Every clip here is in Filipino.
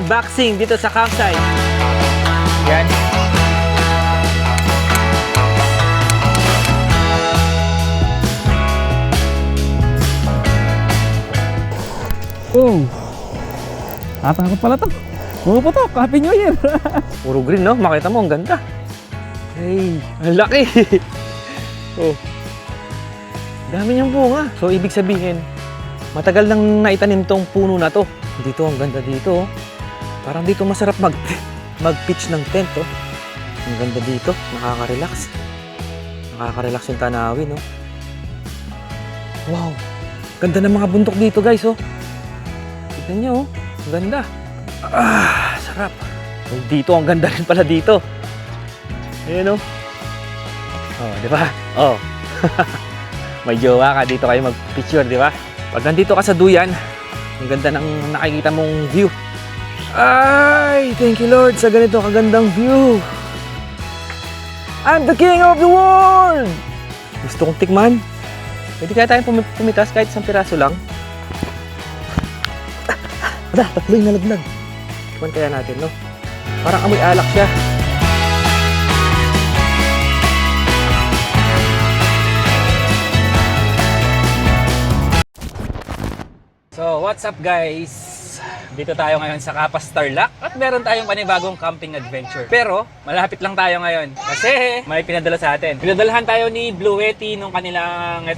unboxing dito sa campsite. Yan. Oh, tatakot pala to. Pumuputok, Happy New Year. Puro green, no? Makita mo, ang ganda. Hey, ang laki. Oh. Dami niyang bunga. So, ibig sabihin, matagal nang naitanim tong puno na to. Dito, ang ganda dito. Oh. Parang dito masarap mag-pitch ng tent. Oh. Ang ganda dito. Nakaka-relax. Nakaka-relax yung tanawin. Oh. Wow. Ganda ng mga bundok dito, guys. Oh. Tignan nyo. Oh. Ang ganda. Ah, sarap. Oh, dito, ang ganda rin pala dito. Ayan, oh. Oh, di ba? Oh. May jowa ka, dito kayo mag-picture, di ba? Pag nandito ka sa duyan, ang ganda ng nakikita mong view. Ay, thank you Lord sa ganito kagandang view. I'm the king of the world! Gusto kong tikman. Pwede kaya tayong pumitas kahit isang piraso lang? Ada, tatlo yung nalaglag. Tikman kaya natin, no? Parang amoy alak siya. So, what's up guys? Dito tayo ngayon sa Capas Tarlac at meron tayong panibagong camping adventure. Pero, malapit lang tayo ngayon kasi may pinadala sa atin. Pinadalahan tayo ni Blue Yeti nung kanilang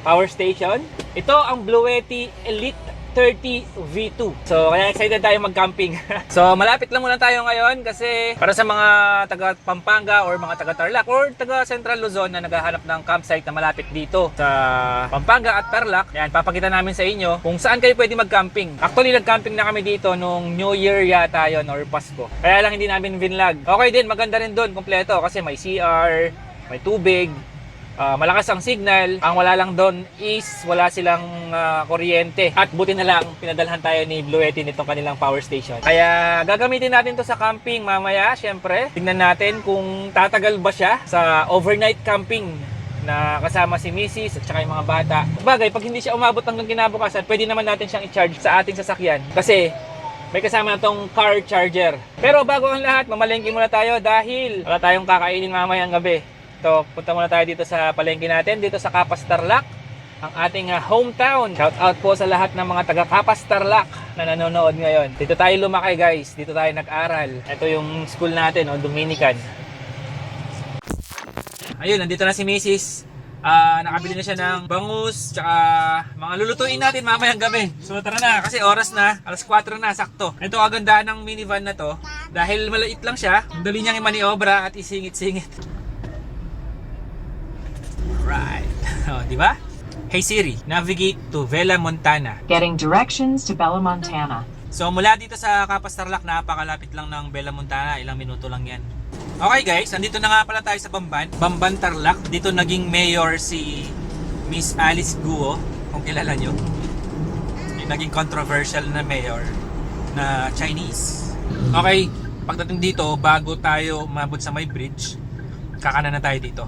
power station. Ito ang Blue Yeti Elite 30 V2. So, kaya excited tayo mag-camping. So, malapit lang muna tayo ngayon kasi para sa mga taga Pampanga or mga taga Tarlac or taga Central Luzon na naghahanap ng campsite na malapit dito sa Pampanga at Tarlac, yan, papakita namin sa inyo kung saan kayo pwede mag-camping. Actually, nag-camping na kami dito nung New Year yata yon or Pasko. Kaya lang hindi namin vinlog. Okay din, maganda rin doon, kompleto kasi may CR, may tubig, malakas ang signal. Ang wala lang doon is wala silang kuryente. At buti na lang pinadalhan tayo ni Blue Yeti nitong kanilang power station. Kaya gagamitin natin to sa camping mamaya. Syempre, tingnan natin kung tatagal ba siya sa overnight camping na kasama si Mrs. at saka yung mga bata. Bagay, pag hindi siya umabot hanggang kinabukasan, pwede naman natin siyang i-charge sa ating sasakyan. Kasi may kasama na tong car charger. Pero bago ang lahat, mamalengke muna tayo dahil wala tayong kakainin mamayang gabi. So, punta muna tayo dito sa palengke natin, dito sa Capas Tarlac, ang ating hometown. Shout out po sa lahat ng mga taga Capas Tarlac na nanonood ngayon. Dito tayo lumaki guys, dito tayo nag-aral. Ito yung school natin, Dominican. Ayun, nandito na si Mrs. Nakabili na siya ng bangus, tsaka mga lulutuin natin mamayang gabi. So tara na, kasi oras na, alas 4 na, sakto. Ito kagandaan ng minivan na to, dahil maliit lang siya, dali niyang imaniobra at isingit-singit. Right. Oh, di ba? Hey Siri, navigate to Vela Montana. Getting directions to Bella Montana. So mula dito sa Capas Tarlac, napakalapit lang ng Bella Montana, ilang minuto lang yan. Okay guys, nandito na nga pala tayo sa Bamban Tarlac. Dito naging mayor si Miss Alice Guo, kung kilala nyo. Yung naging controversial na mayor na Chinese. Okay, pagdating dito, bago tayo umabot sa may bridge, kakanan na tayo dito.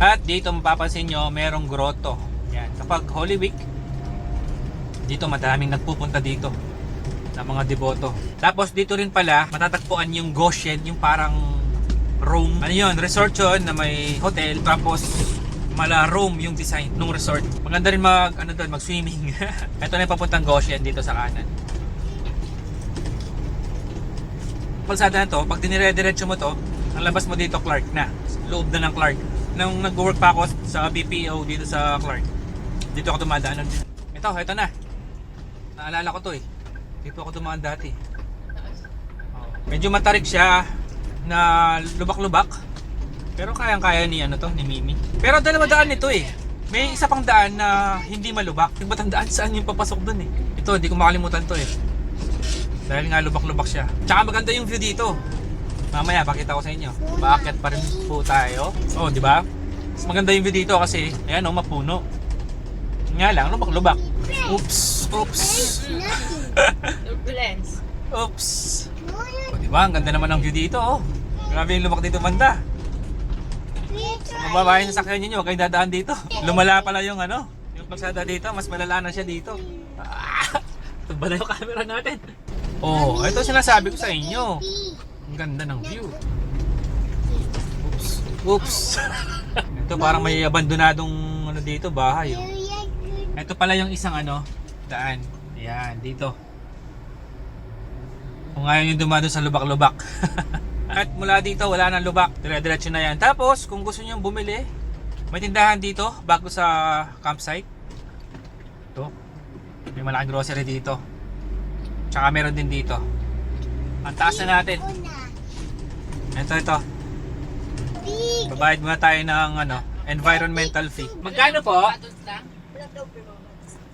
At dito mapapansin nyo, merong grotto. Yan. Kapag Holy Week, dito madaming nagpupunta dito na mga deboto. Tapos dito rin pala, matatagpuan yung Goshen, yung parang Rome. Ano yun? Resort yun na may hotel. Tapos mala Rome yung design ng resort. Maganda rin mag-swimming. Ito na yung papuntang Goshen dito sa kanan. Palsada na to, pag dinire-diretso mo to, ang labas mo dito Clark na. Loob na ng Clark. Nung nag-work pa ako sa BPO dito sa Clark, dito ako dumadaan. Ito na. Naalala ko to eh. Dito ako dumaan dati. Medyo matarik siya na lubak-lubak. Pero kayang-kaya ni ni Mimi. Pero dalawa daan nito eh. May isa pang daan na hindi malubak. Yung batang daan saan yung papasok dun eh. Ito, hindi ko makalimutan to eh. Dahil nga lubak-lubak siya. Tsaka maganda yung view dito. Mamaya pakita ko sa inyo. Bakit pa rin po tayo? Oh, di ba? Mas maganda yung view dito kasi ayan oh, mapuno. Nga lang, lubak-lubak. Oops. Oops. Oh, di ba? Ang ganda naman ng view dito oh. Grabe yung lubak dito banda. Mababayan sa sakyan niyo, kayo dadaan dito. Lumala pala yung magsada dito, mas malala na siya dito. Tumba na yung camera natin. Oh, ito sinasabi ko sa inyo. Ang ganda ng view. Oops. Ito parang may abandonadong ano dito, bahay. Oh. Ito pala yung isang daan. Ayan, dito. Kung ayaw nyo dumado sa lubak-lubak. At mula dito, wala nang lubak. Dire-diretso na yan. Tapos, kung gusto nyo bumili, may tindahan dito, bago sa campsite. Ito. May malaking grocery dito. Tsaka meron din dito. Ang taas na natin. Ito. Babayad muna tayo ng environmental fee. Magkano po?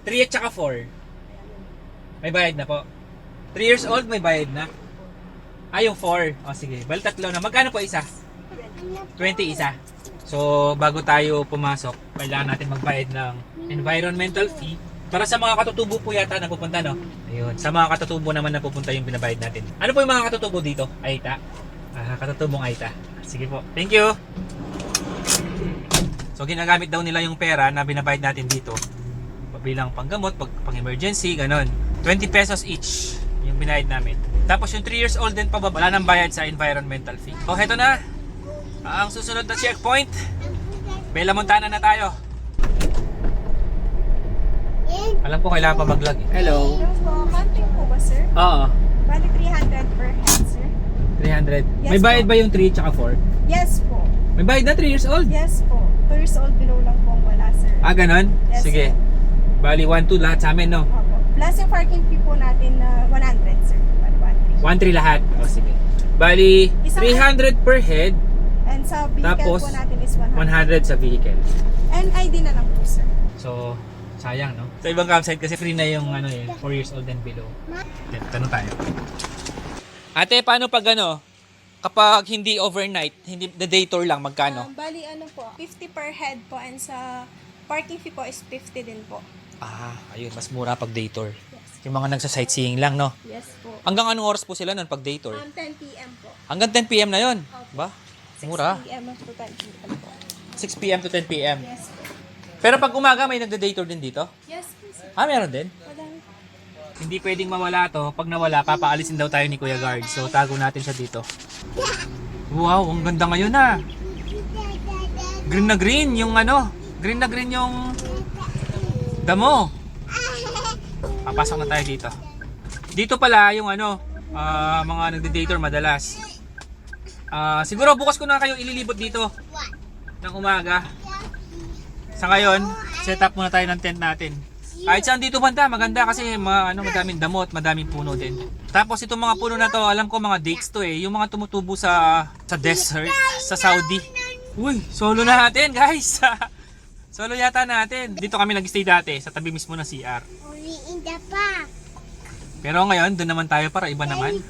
3 at saka 4. May bayad na po. 3 years old may bayad na. Yung 4. O sige, bali tatlo na. Magkano po isa? 20 isa. So, bago tayo pumasok, kailangan natin magbayad ng environmental fee. Para sa mga katutubo po yata na pupunta, no? Ayun. Sa mga katutubo naman na pupunta yung binabayad natin. Ano po yung mga katutubo dito? Aita? Katutubong Aita. Sige po. Thank you! So, ginagamit daw nila yung pera na binabayad natin dito. Bilang panggamot, pang-emergency, ganon. 20 pesos each yung binayad namin. Tapos yung 3 years old din pa ba, wala nang bayad sa environmental fee. O, heto na. Ang susunod na checkpoint. Bella Montana na tayo. Alam ko kailangan pa mag-log. Hello. Hello po, camping po ba sir? Oo. Bali 300 per head sir. 300. Yes, May bayad po. ba yung 3 tsaka 4? Yes po. May bayad na 3 years old? Yes po. 2 years old below lang po ang wala sir. Ganon? Yes, Sige. po. Bali 1-2 lahat sa amin, no? Opo. Plus yung parking fee po natin na 100 sir. Bali 1-3 lahat. O sige. Bali Isang- 300 per head. And sa vehicle Tapos, po natin is 100. 100 sa vehicle. And ID na lang po sir. So, sayang, no? Sa ibang campsite kasi free na yung 4 years old and below. Tanong tayo. Ate, paano pag kapag hindi overnight, hindi the day tour lang, magkano? Bali po, 50 per head po and sa parking fee po is 50 din po. Ayun, mas mura pag day tour. Yung mga nagsa-sightseeing lang, no? Yes po. Hanggang anong oras po sila nun pag day tour? 10 p.m. po. Hanggang 10 p.m. na yun. Ba? 6 Mura. p.m. to 10 p.m. po. 6 p.m. to 10 p.m. Yes po. Pero pag umaga, may nagda-day tour din dito? Yes po sir. Meron din? Madami. Hindi pwedeng mawala to. Pag nawala, papaalisin daw tayo ni Kuya Guard. So, tago natin siya dito. Wow, ang ganda ngayon Green na green yung Green na green yung damo. Papasok na tayo dito. Dito pala yung mga nagde-dater madalas. Siguro bukas ko na kayo ililibot dito ng umaga. Sa ngayon, set up muna tayo ng tent natin. Kahit saan dito banda, maganda kasi madaming damot, madaming puno din. Tapos itong mga puno na to, alam ko mga dates to yung mga tumutubo sa desert, sa Saudi. Uy, solo na natin guys. Solo yata natin. Dito kami nag-stay dati, sa tabi mismo ng CR. Pero ngayon, doon naman tayo para iba naman.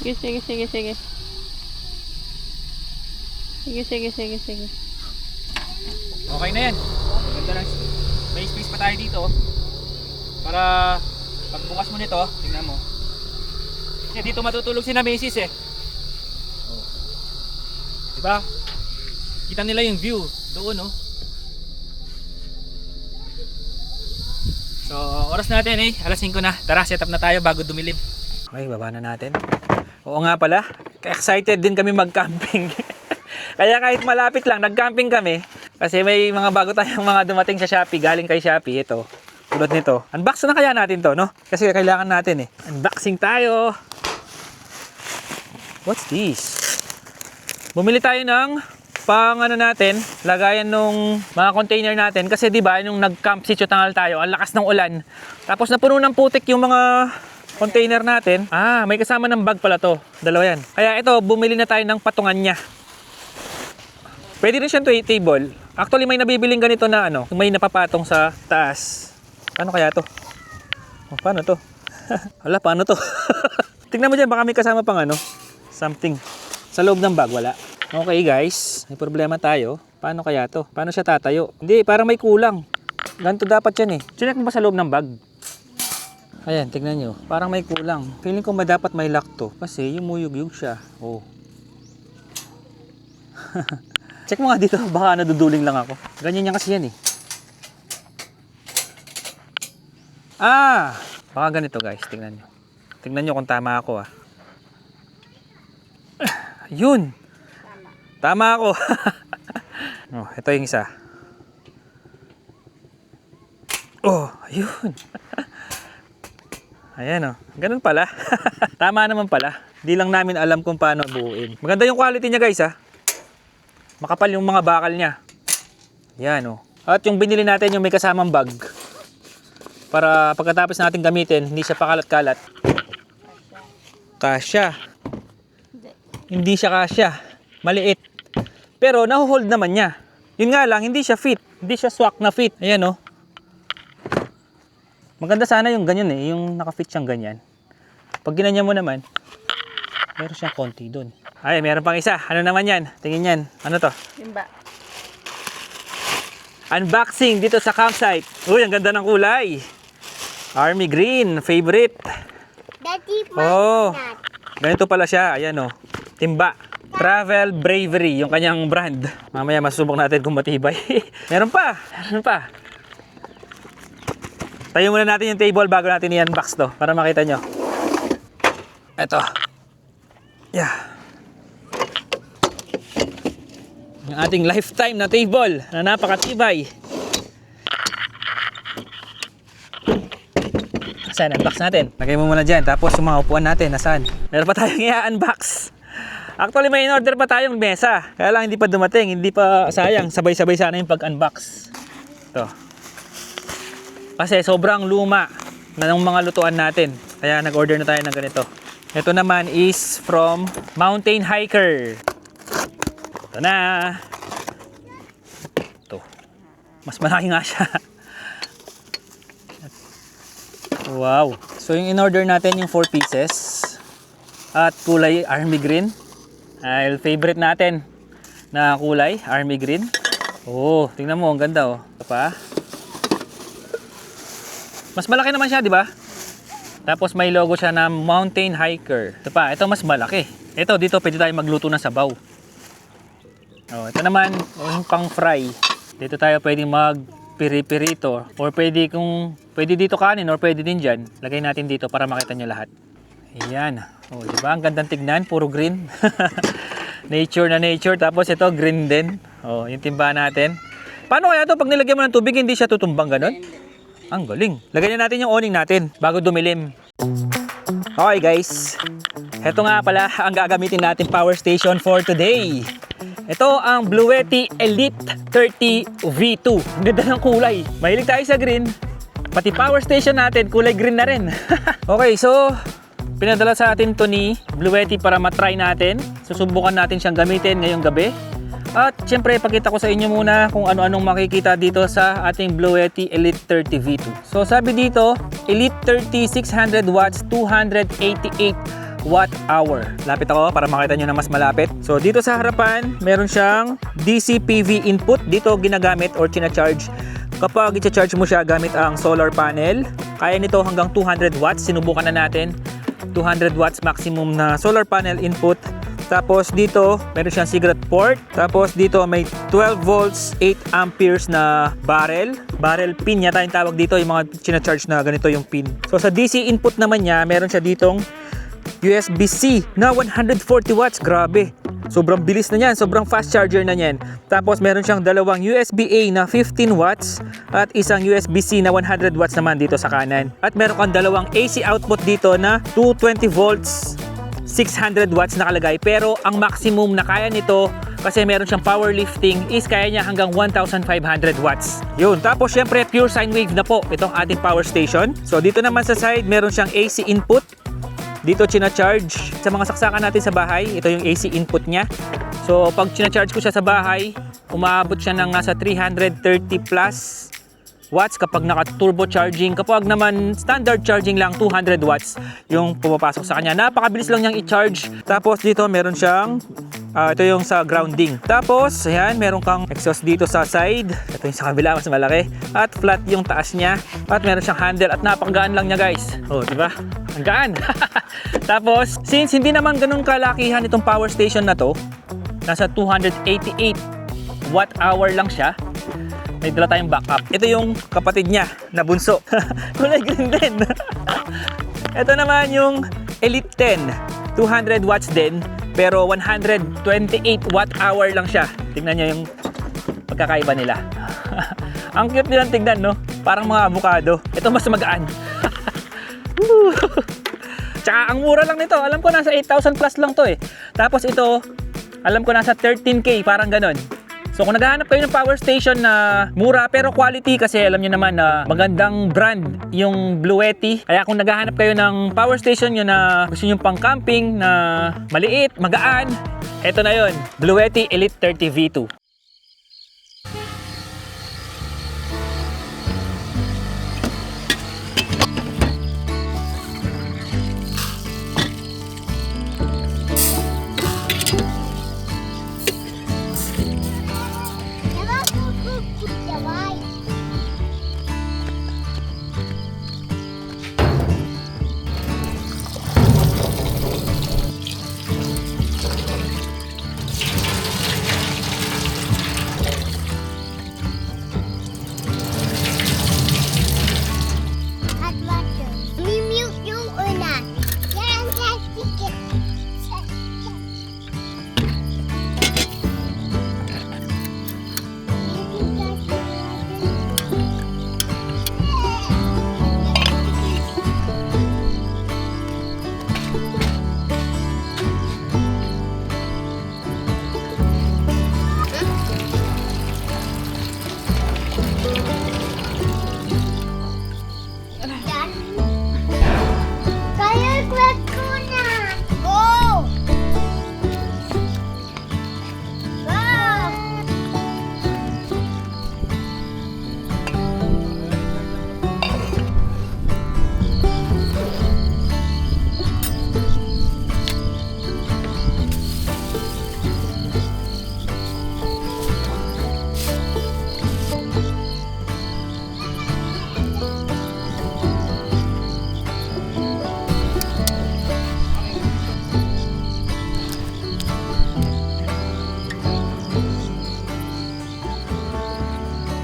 Sige. Sige. Okay na yan. Maganda lang. May space pa tayo dito. Para pagbukas mo nito, tingnan mo. Dito matutulog si na Macy's Oh. Diba? Kita nila yung view doon, So, oras natin alas 5 na. Tara, set up na tayo bago dumilim. Okay, baba na natin. Oo nga pala, excited din kami mag-camping. Kaya kahit malapit lang, nag-camping kami. Kasi may mga bago tayong mga dumating sa Shopee, galing kay Shopee. Ito, tulad nito. Unbox na kaya natin to, no? Kasi kailangan natin Unboxing tayo. What's this? Bumili tayo ng natin, lagayan nung mga container natin. Kasi diba, nung nag-camp si Chutangal tayo, ang lakas ng ulan. Tapos napuno ng putik yung mga container natin. May kasama ng bag pala to. Dalawa yan. Kaya ito, bumili na tayo ng patungan niya. Pwede rin siyang table. Actually, may nabibiling ganito na may napapatong sa taas. Paano kaya to? Paano to? Paano to? Tingnan mo dyan, baka may kasama pang something. Sa loob ng bag, wala. Okay guys, may problema tayo. Paano kaya to? Paano siya tatayo? Hindi, parang may kulang. Ganito dapat yan Chinek mo ba sa loob ng bag? Ayan, tignan nyo. Parang may kulang. Feeling ko dapat may lock to. Kasi yumuyug-yug siya. Oh. Check mo nga dito. Baka naduduling lang ako. Ganyan yan kasi yan eh. Baka ganito guys. Tignan nyo. Tignan nyo kung tama ako ah. Yun. Tama ako. Oh, ito yung isa. Oh, ayun. Ayan oh. Ganun pala. Tama naman pala. Di lang namin alam kung paano buuin. Maganda yung quality niya guys ha. Makapal yung mga bakal niya. Yan oh. At yung binili natin yung may kasamang bag. Para pagkatapos natin gamitin, hindi siya pakalat-kalat. Kasya. Hindi siya kasya. Maliit. Pero nahuhold naman niya. Yun nga lang, hindi siya fit. Hindi siya swak na fit. Ayan oh. Maganda sana yung ganyan eh, yung naka-fit siyang ganyan. Pag ginanya mo naman, meron siyang konti doon. Ay, meron pang isa. Ano naman yan? Tingin yan. Ano to? Timba. Unboxing dito sa campsite. Uy, ang ganda ng kulay. Army green, favorite. Daddy, Oh, ganito pala siya. Ayan oh. Timba. Travel Bravery, yung kanyang brand. Mamaya masubok natin kung matibay. Meron pa. Meron pa. Tayo muna natin yung table bago natin i-unbox to para makita nyo. Eto. Yeah. Yung ating lifetime na table na napakatibay. Saan? Unbox natin. Lagay mo muna dyan. Tapos yung mga upuan natin, nasaan? Meron pa tayong i-unbox. Actually, may in-order pa tayong mesa. Kaya lang hindi pa dumating. Hindi pa sayang. Sabay-sabay sana yung pag-unbox. Ito. Kasi sobrang luma na ng mga lutuan natin. Kaya nag-order na tayo ng ganito. Ito naman is from Mountain Hiker. Ito na. Ito. Mas malaki nga siya. Wow. So yung in-order natin yung 4 pieces. At kulay army green. Favorite natin na kulay, army green. Oh, tingnan mo, ang ganda oh. Ito pa. Mas malaki naman siya, di ba? Tapos may logo siya na Mountain Hiker. Ito pa, ito mas malaki. Ito, dito pwede tayo magluto ng sabaw. Oh, ito naman, yung pang fry. Dito tayo pwede mag piri-pirito. Or pwede dito kanin or pwede din dyan. Lagay natin dito para makita nyo lahat. Ayan. Oh, di ba? Ang gandang tignan, puro green. Nature na nature. Tapos ito, green din. Oh, yung timba natin. Paano kaya ito? Pag nilagyan mo ng tubig, hindi siya tutumbang ganun? Ang galing. Lagyan na natin yung awning natin bago dumilim. Okay guys. Ito nga pala ang gagamitin natin power station for today. Ito ang Bluetti Elite 30 V2. Ang ganda ng kulay. Mahilig tayo sa green. Pati power station natin, kulay green na rin. Okay, so pinadala sa atin to ni Bluetti para matry natin. Susubukan natin siyang gamitin ngayong gabi. At syempre, ipakita ko sa inyo muna kung ano-anong makikita dito sa ating Bluetti Elite 30 V2. So sabi dito, Elite 30 600 watts 288 watt hour. Lapit ako para makita nyo na mas malapit. So dito sa harapan, meron siyang DC PV input. Dito ginagamit or china-charge kapag i-charge mo siya gamit ang solar panel. Kaya nito hanggang 200 watts. Sinubukan na natin. 200 watts maximum na solar panel input. Tapos dito, meron siyang cigarette port. Tapos dito may 12 volts, 8 amperes na barrel. Barrel pin yata yung tawag dito, yung mga china-charge na ganito yung pin. So sa DC input naman niya, meron siya ditong USB-C na 140 watts. Grabe. Sobrang bilis na niyan, sobrang fast charger na niyan. Tapos meron siyang dalawang USB-A na 15 watts at isang USB-C na 100 watts naman dito sa kanan. At meron kang dalawang AC output dito na 220 volts 600 watts nakalagay, pero ang maximum na kaya nito kasi meron siyang powerlifting is kaya niya hanggang 1,500 watts. Yun, tapos syempre pure sine wave na po itong ating power station. So dito naman sa side meron siyang AC input. Dito china-charge sa mga saksakan natin sa bahay. Ito yung AC input niya. So pag china-charge ko siya sa bahay, umaabot siya ng nasa 330 plus watts kapag naka-turbo charging. Kapag naman standard charging lang, 200 watts yung pumapasok sa kanya. Napakabilis lang niyang i-charge. Tapos dito meron siyang ito yung sa grounding. Tapos, ayan, meron kang exhaust dito sa side. Ito yung sa kabila, mas malaki. At flat yung taas niya. At meron siyang handle at napakagaan lang niya, guys. Oh, di ba? Ang gaan. Tapos, since hindi naman ganun kalakihan itong power station na to, nasa 288 watt-hour lang siya, may dala tayong backup. Ito yung kapatid niya na bunso. Kulay green din. Ito naman yung Elite 10. 200 watts din. Pero 128 watt-hour lang siya. Tingnan nyo yung pagkakaiba nila. Ang cute nilang tignan, no? Parang mga avocado. Ito mas magaan. Tsaka ang mura lang nito. Alam ko nasa 8,000 plus lang to eh. Tapos ito, alam ko nasa 13K, parang ganon. So kung naghahanap kayo ng power station na mura pero quality, kasi alam niyo naman na magandang brand yung Bluetti. Kaya kung naghahanap kayo ng power station yun na gusto niyo pang camping na maliit, magaan, eto na yun, Bluetti Elite 30 V2.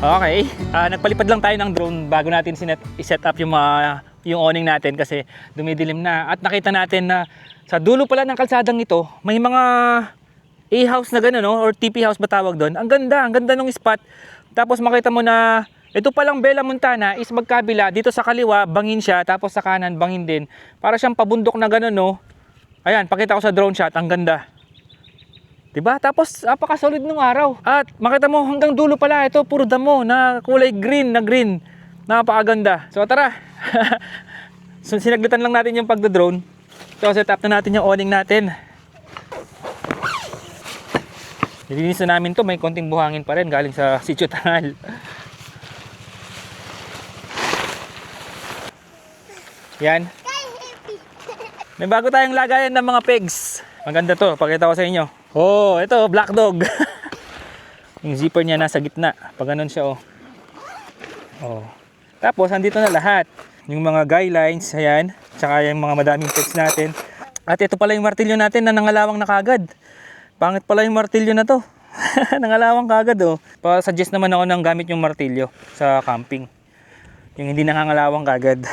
Okay, nagpalipad lang tayo ng drone bago natin i-set up yung awning natin kasi dumidilim na. At nakita natin na sa dulo pala ng kalsadang ito, may mga A-house na gano'n, no? Or TP house ba tawag doon. Ang ganda ng spot. Tapos makita mo na ito palang Bella Montana is magkabila. Dito sa kaliwa, bangin siya. Tapos sa kanan, bangin din. Para siyang pabundok na gano'n, no? Ayan, pakita ko sa drone shot. Ang ganda. Diba? Tapos napaka-solid nung araw. At makita mo hanggang dulo pala ito puro damo na kulay green na green. Napakaganda. So tara. So, sinaglitan lang natin yung pagdo-drone. So set up na natin yung awning natin. Nilinis na namin to, may konting buhangin pa rin galing sa Sitio Tangal. Yan. May bago tayong lagayan ng mga pegs. Maganda to, pakita ko sa inyo. Oh, ito, black dog. Yung zipper niya nasa gitna. Pag ganun siya, oh. Oh. Tapos, andito na lahat. Yung mga guy lines, ayan. Tsaka yung mga madaming pegs natin. At ito pala yung martilyo natin na nangalawang na kagad. Pangit pala yung martilyo na to. Nangalawang kagad, oh. Pa-suggest naman ako ng gamit yung martilyo sa camping. Yung hindi nangangalawang kagad.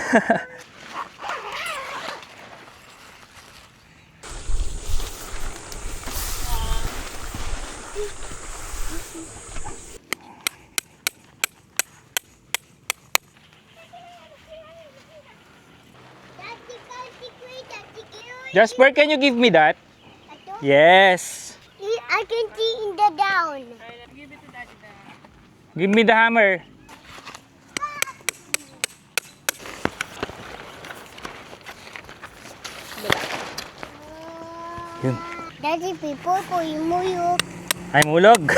Jasper, can you give me that? Yes. I can see in the down. Give me the hammer. Yun. Daddy, people po yung muyok. Ay, mulog.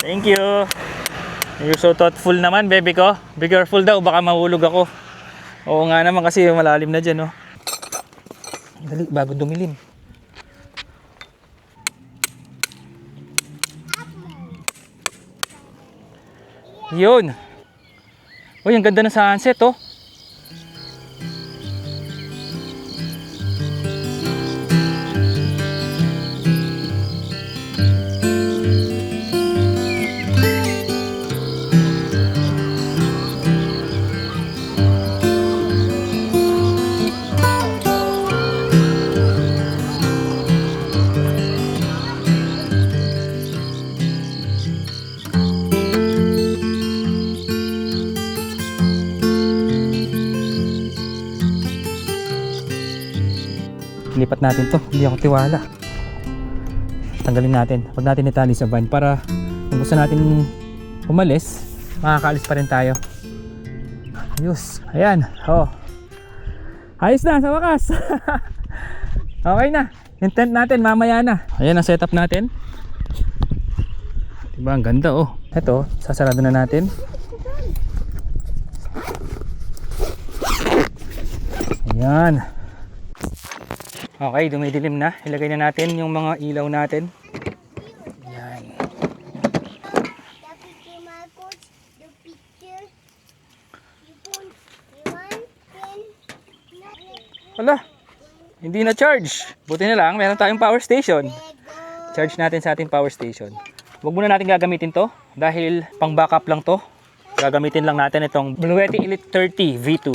Thank you. You're so thoughtful naman, baby ko. Be careful daw, baka mahulog ako. Oo nga naman kasi malalim na dyan, oh. Dali, bago dumilim. Yun. Uy, ang ganda ng sunset, oh. Lipat natin to, hindi ako tiwala. Tanggalin natin, huwag natin itali sa van para kung gusto natin umalis, makakaalis pa rin tayo. Ayos, ayan, oh. Ayos na sa wakas. Okay na, yung tent natin mamaya na. Ayan ang setup natin. Diba ang ganda, oh. Ito, sasarado na natin. Ayan. Okay, dumidilim na. Ilagay na natin yung mga ilaw natin. Yan. The picture, Marcos. The picture. You put one, ten. Wala, hindi na charge. Buti na lang, meron tayong power station. Charge natin sa ating power station. Huwag muna natin gagamitin to dahil pang backup lang to. Gagamitin lang natin itong Bluetti Elite 30 V2.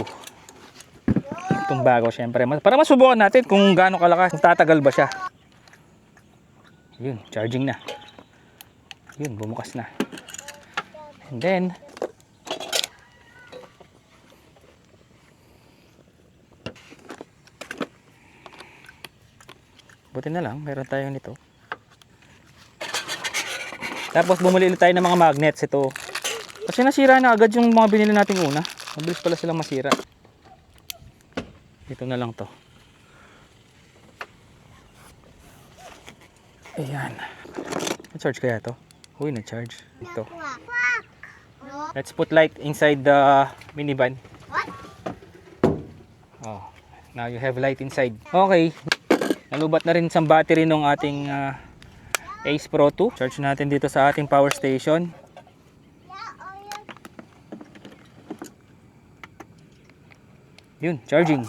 Itong bago syempre. Para masubukan natin kung gaano kalakas, kung tatagal ba siya. Yun, charging na. Yun, bumukas na. And then, buti na lang, meron tayo nito. Tapos bumili ulit tayo ng mga magnets ito. Kasi nasira na agad yung mga binili nating una. Mabilis pala silang masira. Ito na lang to. Ayan. Na-charge kaya to? Uy, na-charge. Ito. Let's put light inside the minivan. Oh, now you have light inside. Okay. Nalubat na rin sa battery ng ating Ace Pro 2. Charge natin dito sa ating power station. Yun, charging.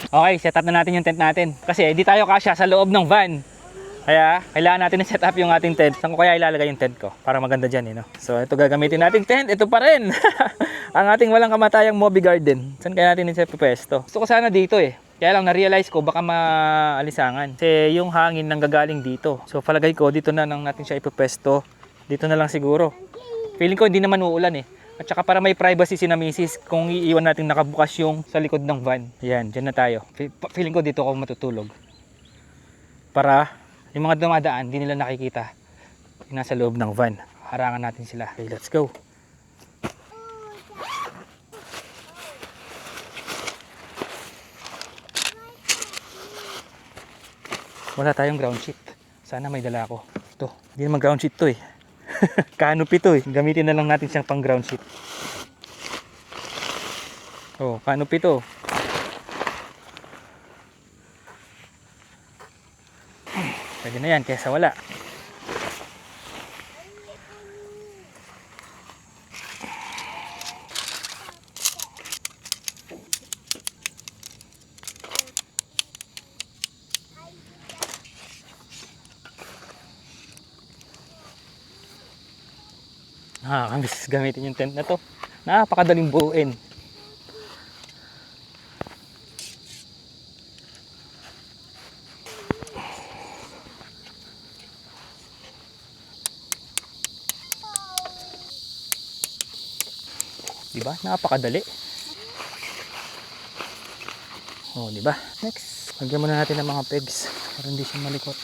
Okay, set up na natin yung tent natin. Kasi hindi tayo kasya sa loob ng van. Kaya kailangan natin i-set up yung ating tent. Saan ko kaya ilalagay yung tent ko? Para maganda dyan, no? So ito gagamitin nating tent. Ito pa rin. Ang ating walang kamatayang Moby Garden. Saan kaya natin i-set pwesto? Gusto ko sana dito eh. Kaya lang na-realize ko baka maalisangan. Kasi yung hangin nanggagaling dito. So palagay ko dito na lang natin siya ipwesto. Dito na lang siguro. Feeling ko hindi naman uulan eh. At saka para may privacy si na misis kung iiwan natin nakabukas yung sa likod ng van. Yan, dyan na tayo. Feeling ko dito ako matutulog. Para yung mga dumadaan, hindi nila nakikita yung nasa loob ng van. Harangan natin sila. Okay, let's go. Wala tayong ground sheet. Sana may dala ako. Ito, hindi naman ground sheet to eh. Canopy to eh. Gamitin na lang natin siyang pang ground sheet. Oh, canopy to. Pwede na yan kaysa wala. Nakakamiss gamitin yung tent na to. Napakadaling buuin. Diba? Napakadali. Oh, diba? Next, lagyan muna natin ng mga pegs para hindi siya malikot.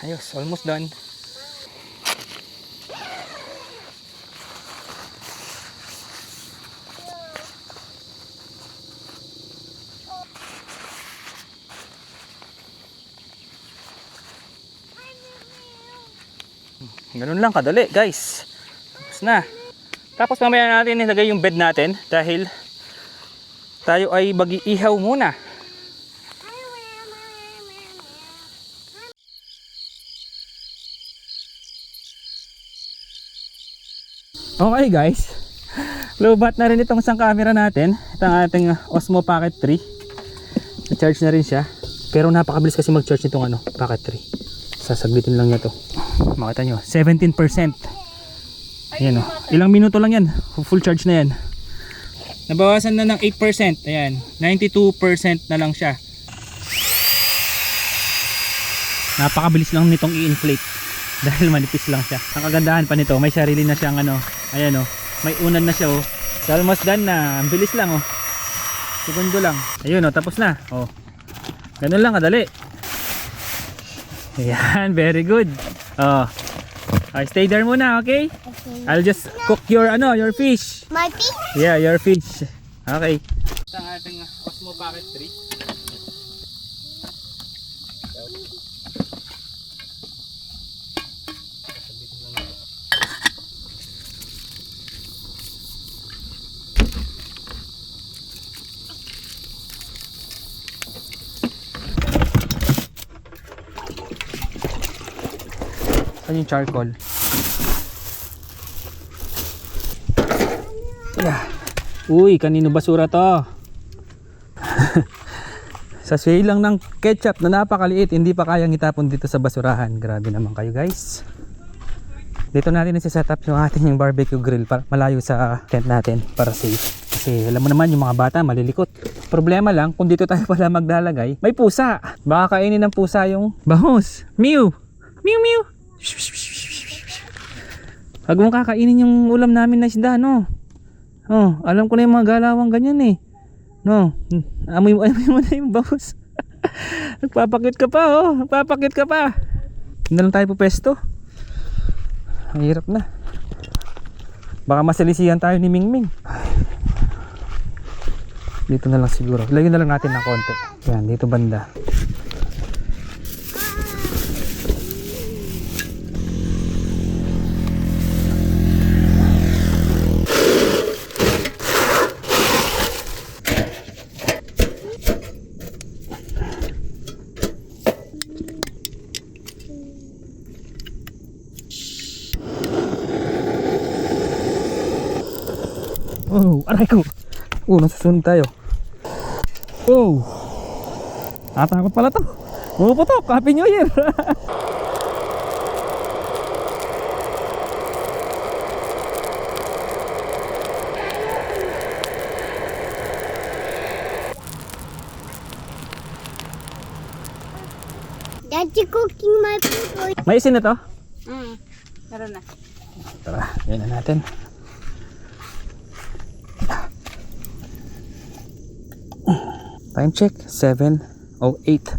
Ayos, almost done. Ganun lang kadali, guys. Tapos na. Tapos mamaya natin ilagay yung bed natin dahil tayo ay mag-iihaw muna. Okay guys, lowbat na rin itong isang camera natin. Itong ating Osmo Pocket 3. Na-charge na rin siya. Pero napakabilis kasi mag-charge nitong Pocket 3. Sasaglitin lang niya to. Makita nyo, 17%. Ayan o, ilang minuto lang yan, full charge na yan. Nabawasan na ng 8%. Ayan, 92% na lang siya. Napakabilis lang nitong i-inflate dahil manipis lang siya. Ang kagandahan pa nito, may sarili na siyang ayan o, may unan na siya o. So almost done na, ang bilis lang o. Segundo lang. Ayun o, tapos na o. Ganun lang kadali. Ayan, very good. Oh. Stay there muna, okay? I'll just cook your your fish. My fish? Yeah, your fish. Okay. Ito ang ating Osmo Pocket 3. Saan yung charcoal? Yeah. Uy, kanino basura to? Sa sway lang ng ketchup na napakaliit, hindi pa kayang itapon dito sa basurahan. Grabe naman kayo guys. Dito natin set up yung ating barbecue grill para malayo sa tent natin para safe. Kasi alam mo naman yung mga bata malilikot. Problema lang kung dito tayo pala maglalagay, may pusa. Baka kainin ng pusa yung bangus. Mew! Mew mew! Huwag mong kakainin yung ulam namin na isda, no? Oh, alam ko na yung mga galawang ganyan eh. No, amoy mo na yung bangus. Nagpapakit ka pa, oh. Nagpapakit ka pa. Hindi na lang tayo po pesto. Ang hirap na. Baka masalisihan tayo ni Mingming. Dito na lang siguro. Lagyan na lang natin ng konti. Yan, dito banda. Oh, aray ko. Nasusunod tayo. Oh. Natakot pala to. Puputok. Happy New Year. Daddy cooking my food. May isin na to? Meron na. Tara, yan na natin. Time check, 7:08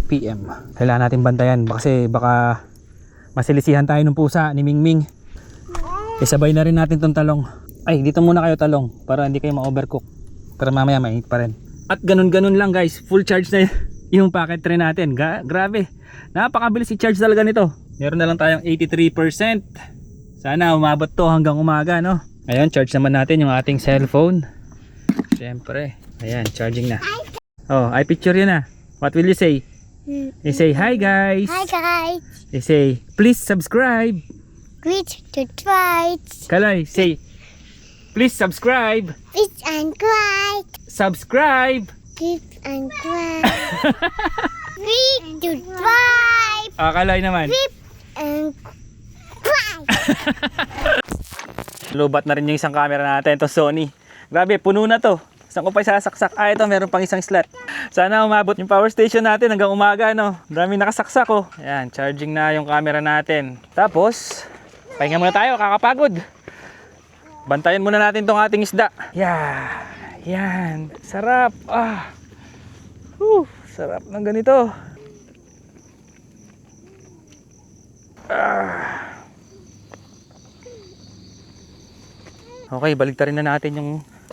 PM. Kailangan natin bantayan kasi baka masilisihan tayo ng pusa ni Mingming. Isabay na rin natin tong talong. Ay, dito muna kayo talong para hindi kayo ma-overcook. Pero mamaya mainit pa rin. At ganun-ganun lang guys, full charge na yung packet tray natin. Grabe, napakabilis i-charge talaga nito. Meron na lang tayong 83%. Sana umabot to hanggang umaga, no? Ayun, charge naman natin yung ating cellphone. Siyempre, ayan, charging na. Oh, I picture yun na. What will you say? You say, hi guys. Hi guys. You say, please subscribe. Great to try. Kaloy, say, please subscribe. Fish and cry. Subscribe. Fish and cry. Great to try. Kaloy naman. And cry. Lubat na rin yung isang camera natin, to Sony. Grabe, puno na to. Saan ko pa isasaksak? Ito, meron pang isang slot. Sana umabot yung power station natin hanggang umaga, no? Dami nakasaksak, oh. Ayan, charging na yung camera natin. Tapos, pahinga muna tayo, kakapagod. Bantayan muna natin tong ating isda. Yeah, yan. Sarap. Sarap ng ganito. Okay, baliktarin na natin yung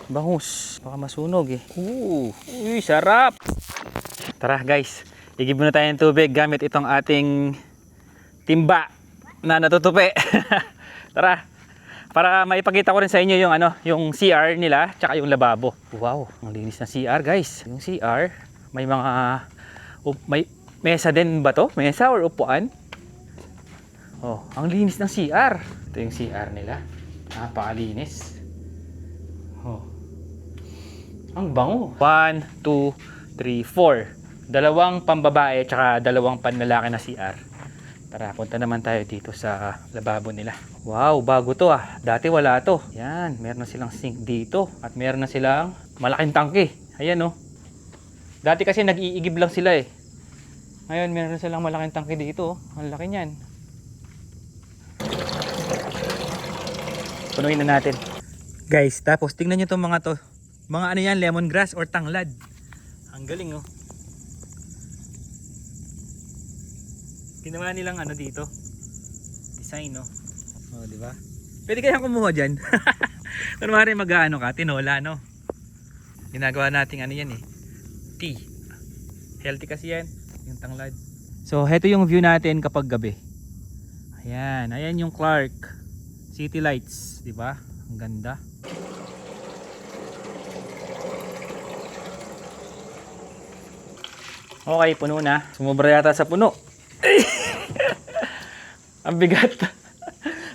bangus. Baka masunog eh. Uy, sarap. Tara guys, igib muna tayo ng tubig gamit itong ating timba na natutupi. Tara, para maipakita ko rin sa inyo yung yung CR nila, tsaka yung lababo. Wow, ang linis ng CR guys. Yung CR, may mga may mesa din ba to? Mesa or upuan? Oh, ang linis ng CR. Ito yung CR nila. Napakalinis. Oh. Ang bango. 1, 2, 3, 4. Dalawang pambabae tsaka dalawang panlalaki na CR. Tara, punta naman tayo dito sa lababo nila. Wow, bago to ah. Dati wala to. Yan, meron na silang sink dito. At meron na silang malaking tangke. Ayan oh. Dati kasi nag-iigib lang sila eh. Ngayon, meron na silang malaking tangke dito. Ang laki niyan. Punuin na natin. Guys, tapos tingnan nyo itong mga to. Mga ano yan, lemongrass or tanglad. Ang galing oh. Ginawa nilang ano dito. Design no. Oh, di ba? Pwede kayang kumuha diyan. Kunwari mag-aano ka, tinola no. Ginagawa nating ano yan eh. Tea. Healthy kasi yan, yung tanglad. So, heto yung view natin kapag gabi. Ayan, ayan yung Clark City Lights, di ba? Ang ganda. Okay, puno na. Sumobra yata sa puno. Ang bigat.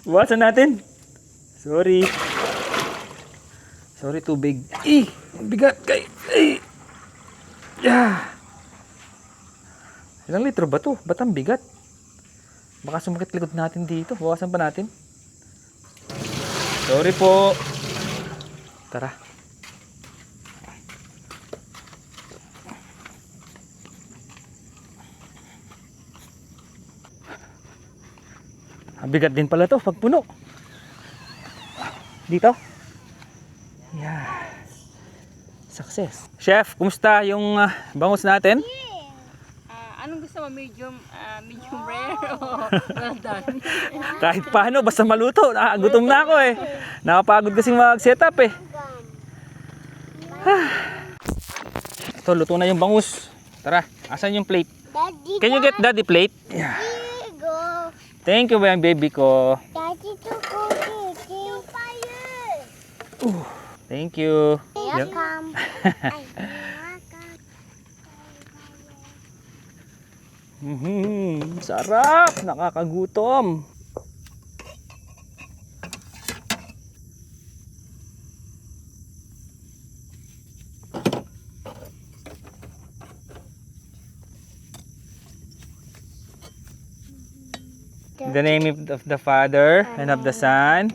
Buwasan natin. Sorry. Sorry, tubig. Ang bigat kay. Yeah. Ilang litro ba to? Ba't ang bigat? Baka sumakit likod natin dito. Buwasan pa natin. Sorry po. Tara. Ang bigat din pala to pag puno. Dito. Yeah. Success. Chef, kumusta yung bangus natin? Anong gusto mo? Medium rare o well done? Kahit paano, basta maluto. Gutom na ako eh. Nakapagod kasing mag-setup eh. Ito, luto na yung bangus. Tara, asan yung plate? Daddy, Can you get daddy plate? Yeah. go. Thank you, baby ko. Daddy to go to fire. Thank you. Welcome. Sarap! Nakakagutom. In the name of the Father, and of the Son,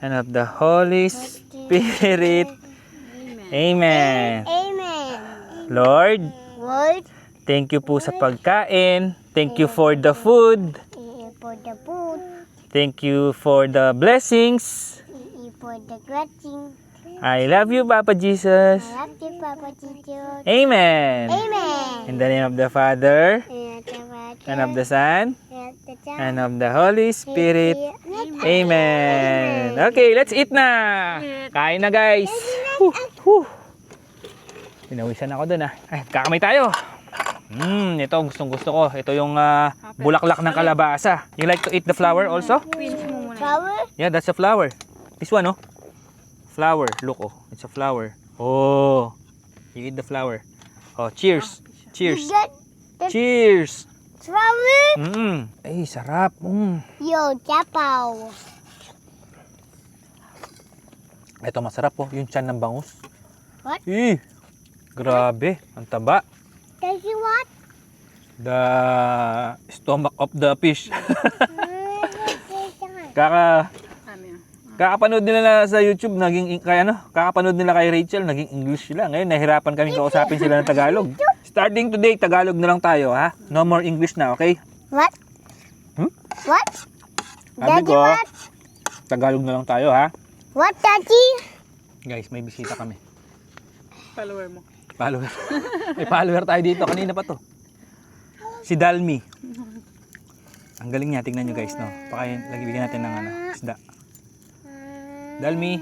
and of the Holy Spirit. Amen. Amen. Lord, Lord, thank you po sa pagkain. Thank you for the food. for the food, Thank you for the blessings. for the blessing. I love you, Papa Jesus. I love you, Papa Jesus. Amen. Amen. In the name of the Father, And the Father, and of the Son, and of the Holy Spirit. Amen. Okay, let's eat na. Kain na, guys. Pinawisan ako dun, ah. Ay, kakamay tayo. Ito gustong gusto ko. Ito yung bulaklak ng kalabasa. You like to eat the flower also? Pinch mo muna. Flower? Yeah, that's a flower. This one, oh. Flower. Look, oh. It's a flower. Oh. You eat the flower. Oh, cheers. Cheers. Cheers. Flower? Ay, sarap. Yo, chapaw. Ito masarap, oh. Yung tiyan ng bangus. What? Grabe. Ang taba. Does you what? The stomach of the fish. Kakapanood nila sa YouTube, kakapanood nila kay Rachel, naging English sila. Ngayon, nahirapan kaming kausapin sila ng Tagalog. Starting today, Tagalog na lang tayo, ha? No more English na, okay? What? What? Sabi Daddy, ko, what? Tagalog na lang tayo, ha? What, Daddy? Guys, may bisita kami. Follower mo. Follower. May follower tayo dito. Kanina pa to. Si Dalmi. Ang galing niya. Tingnan nyo guys, no? Pakain, lagi bigyan natin ng isda. Dalmi.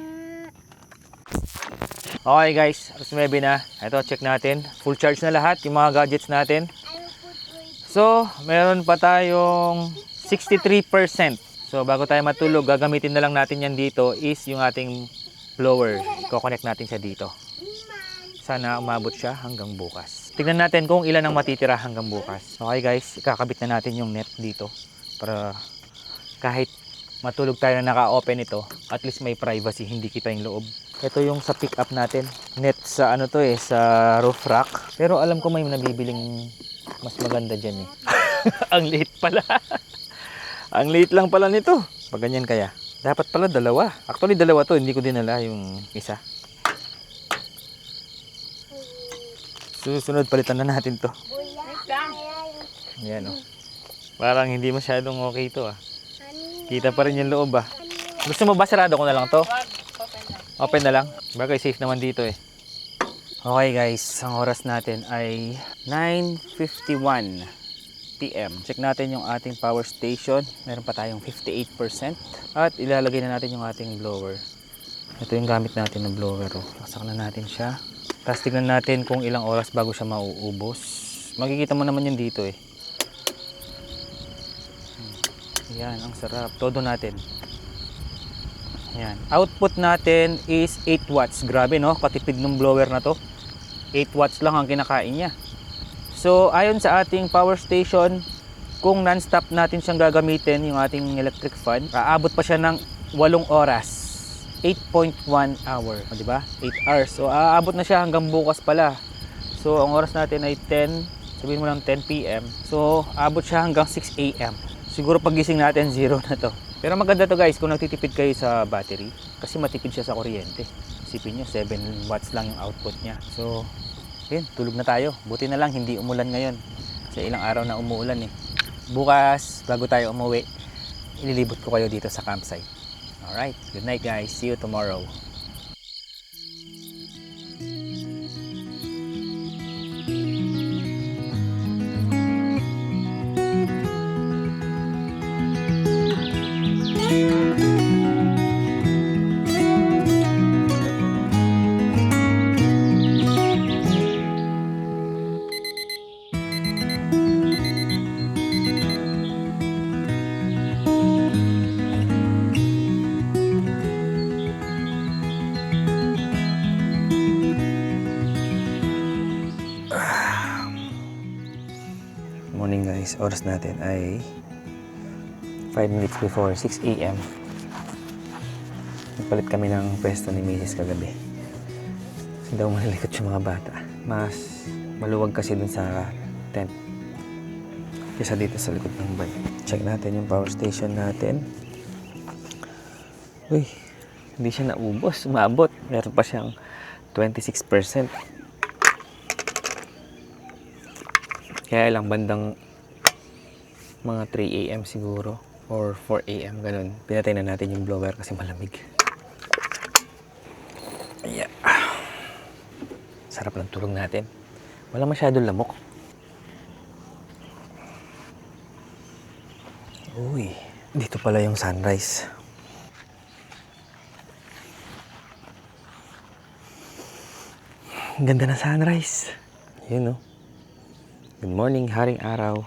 Okay guys, alas 9 na. Ito, check natin. Full charge na lahat, yung mga gadgets natin. So, meron pa tayong 63%. So, bago tayo matulog, gagamitin na lang natin yan dito is yung ating blower. Ko-connect natin siya dito. Sana umabot siya hanggang bukas. Tignan natin kung ilan ang matitira hanggang bukas. Okay guys, ikakabit na natin yung net dito para kahit matulog tayo na naka-open ito, at least may privacy, hindi kita yung loob. Ito yung sa pick up natin. Net sa ano to eh, sa roof rack. Pero alam ko may nabibiling mas maganda dyan eh. Ang liit pala. Ang liit lang pala nito. Pag ganyan kaya. Dapat pala dalawa. Actually dalawa to, hindi ko dinala yung isa. Susunod palitan na natin to. Ayan oh. Parang hindi masyadong okay to ah. Kita pa rin yung loob ah. Gusto mo ba sarado ko na lang to? Open na lang. Bagay safe naman dito eh. Okay guys, ang oras natin ay 9:51 PM. Check natin yung ating power station. Meron pa tayong 58%. At ilalagay na natin yung ating blower. Ito yung gamit natin ng blower oh. Pasak na natin siya. Tapos tignan natin kung ilang oras bago siya mauubos. Makikita mo naman yun dito eh. Yan, ang sarap. Todo natin. Yan. Output natin is 8 watts. Grabe no, katipid ng blower na to. 8 watts lang ang kinakain niya. So, ayon sa ating power station, kung non-stop natin siyang gagamitin, yung ating electric fan, aabot pa siya ng 8 oras. 8.1 hour, di ba? 8 hours. So, aabot na siya hanggang bukas pala. So, ang oras natin ay 10, sabihin mo lang 10 PM. So, aabot siya hanggang 6 AM. Siguro pagising natin, 0 na to. Pero maganda to guys, kung nagtitipid kayo sa battery, kasi matipid siya sa kuryente. Isipin nyo, 7 watts lang yung output niya. So, yun, tulog na tayo. Buti na lang, hindi umulan ngayon. Kasi ilang araw na umuulan eh. Bukas, bago tayo umuwi, ililibot ko kayo dito sa campsite. Alright, good night guys. See you tomorrow. Morning guys, oras natin ay 5 minutes before 6 AM. Nagpalit kami ng pwesto ni Mrs. kagabi. Kasi daw malilikot yung mga bata. Mas maluwag kasi dun sa tent kaysa dito sa likod ng bike. Check natin yung power station natin. Uy, hindi siya naubos, umabot. Meron pa siyang 26%. Kaya lang bandang mga 3 AM siguro or 4 AM ganun. Pinatay na natin yung blower kasi malamig. Yeah. Sarap ng tulog natin. Wala masyadong lamok. Uy, dito pala yung sunrise. Ang ganda ng sunrise. Yun, no? Good morning, haring araw.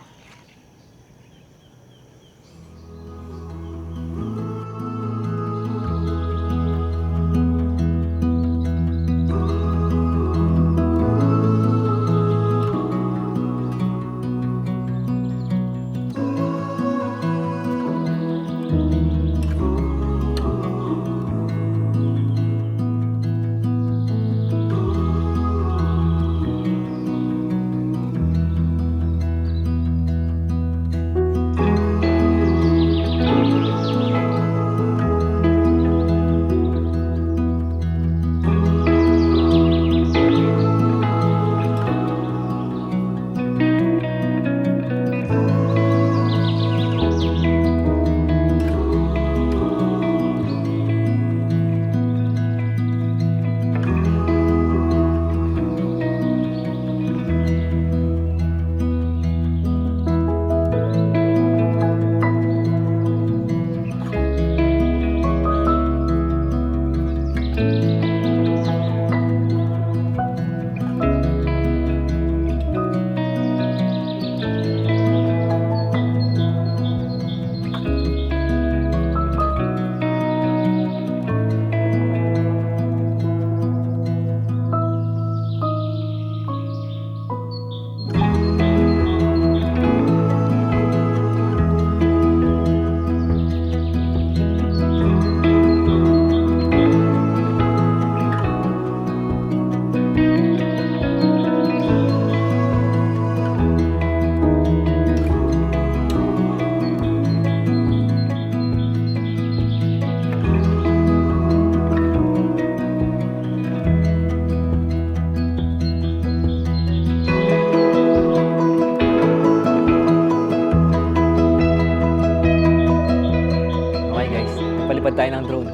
Palipad tayo ng drone.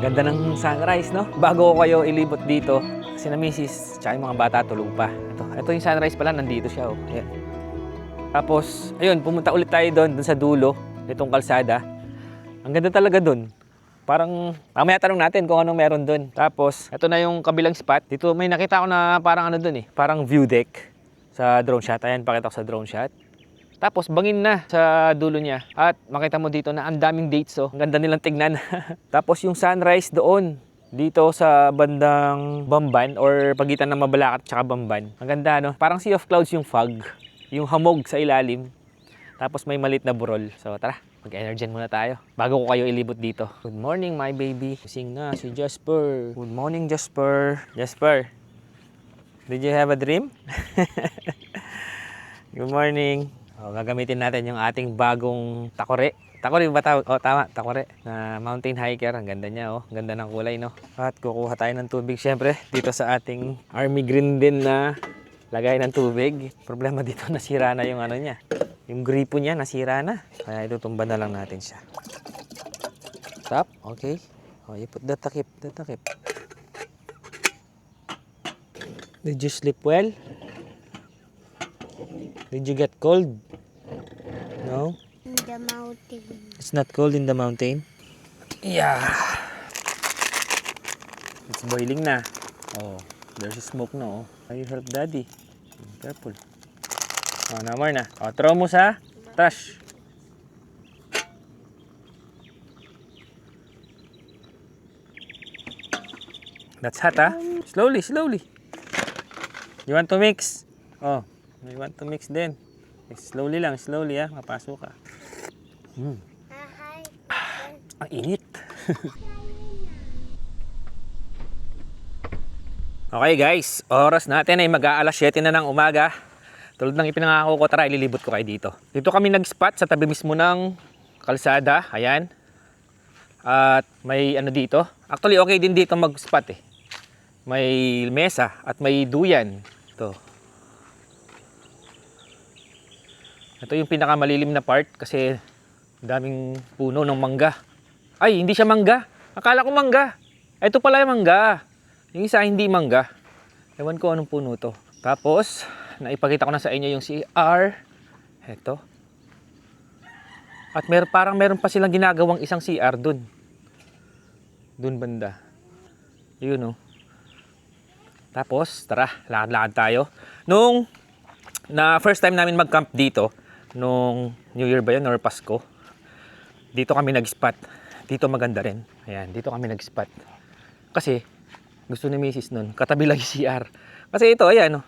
Ganda ng sunrise, no? Bago ko kayo ilibot dito, kasi na misis, tsaka yung mga bata tulog pa. Ito yung sunrise pala, nandito siya, oh. Ayan. Tapos, ayun, pumunta ulit tayo doon sa dulo, itong kalsada. Ang ganda talaga doon. Parang, mamaya tanong natin kung anong meron doon. Tapos, ito na yung kabilang spot. Dito may nakita ko na parang ano doon eh, parang view deck sa drone shot. Ayan, pakita ko sa drone shot. Tapos bangin na sa dulo niya. At makita mo dito na ang daming dates, oh. Ang ganda nilang tignan. Tapos yung sunrise doon, dito sa bandang Bamban or pagitan ng Mabalacat at Bamban. Ang ganda, no? Parang sea of clouds yung fog, yung hamog sa ilalim. Tapos may maliit na burol. So tara, mag-energen muna tayo bago ko kayo ilibot dito. Good morning, my baby. Sing na si Jasper. Good morning, Jasper. Jasper, did you have a dream? Good morning. O, gagamitin natin yung ating bagong takore. Takore ba tawag? O, tama, takore. Na mountain hiker. Ang ganda niya, oh. Ang ganda ng kulay, no? At kukuha tayo ng tubig, syempre, dito sa ating Army Green din na lagay ng tubig. Problema dito, nasira na yung ano niya. Yung gripo niya, nasira na. Kaya itutumba na lang natin siya. Stop. Okay. O, you put the takip. The takip. Did you sleep well? Did you get cold? No? In the mountain. It's not cold in the mountain? Yeah. It's boiling na. Oh, there's a smoke na, oh. You help daddy. Careful. Oh, no more na. Oh, throw mo sa trash. That's hot, ah. Slowly, slowly. You want to mix? Oh, you want to mix din. Slowly lang, slowly, ah. Mapasok ka. Ang init. Okay guys, oras natin ay mag-aalas 7 na ng umaga. Tulad ng ipinangako ko, tara ililibot ko kayo dito. Dito kami nag-spot sa tabi mismo ng kalsada. Ayan. At may ano dito. Actually okay din dito mag-spot eh. May mesa at may duyan. Ito. Ito yung pinakamalilim na part kasi daming puno ng mangga. Ay, hindi siya mangga. Akala ko mangga. Ito pala yung mangga. Yung isa hindi mangga. Ewan ko anong puno to. Tapos, naipakita ko na sa inyo yung CR. Ito. At parang meron pa silang ginagawang isang CR dun. Dun banda. Yun, oh. Tapos, tara, lakad-lakad tayo. Nung first time namin mag-camp dito, nung New Year ba yun or Pasko, dito kami nag-spot. Dito maganda rin. Ayan, dito kami nag-spot. Kasi, gusto ni Mrs. nun, katabi lang yung CR. Kasi ito, ayan, oh.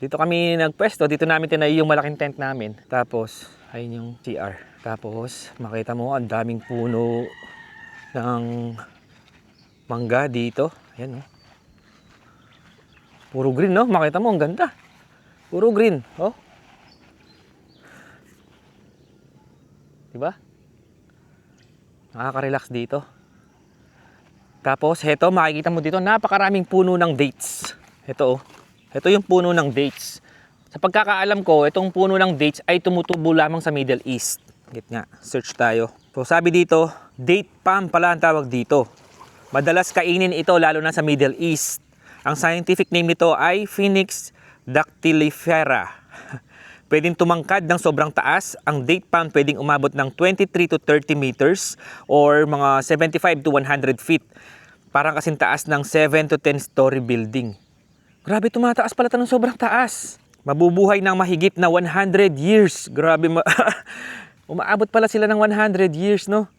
Dito kami nagpwesto, dito namin tinayo yung malaking tent namin. Tapos, ayun yung CR. Tapos, makita mo, ang daming puno ng mangga dito. Ayan, oh. Puro green, no? Makita mo, ang ganda. Puro green, oh. Diba? Nakaka-relax dito. Tapos, heto, makikita mo dito, napakaraming puno ng dates. Heto, oh. Heto yung puno ng dates. Sa pagkakaalam ko, itong puno ng dates ay tumutubo lamang sa Middle East. Git nga, search tayo. So, sabi dito, date palm pala ang tawag dito. Madalas kainin ito lalo na sa Middle East. Ang scientific name nito ay Phoenix dactylifera. Pwedeng tumangkad ng sobrang taas. Ang date palm pwedeng umabot ng 23 to 30 meters or mga 75 to 100 feet. Parang kasing taas ng 7 to 10 story building. Grabe, tumataas pala ito ng sobrang taas. Mabubuhay ng mahigit na 100 years. Grabe, umaabot pala sila ng 100 years, no?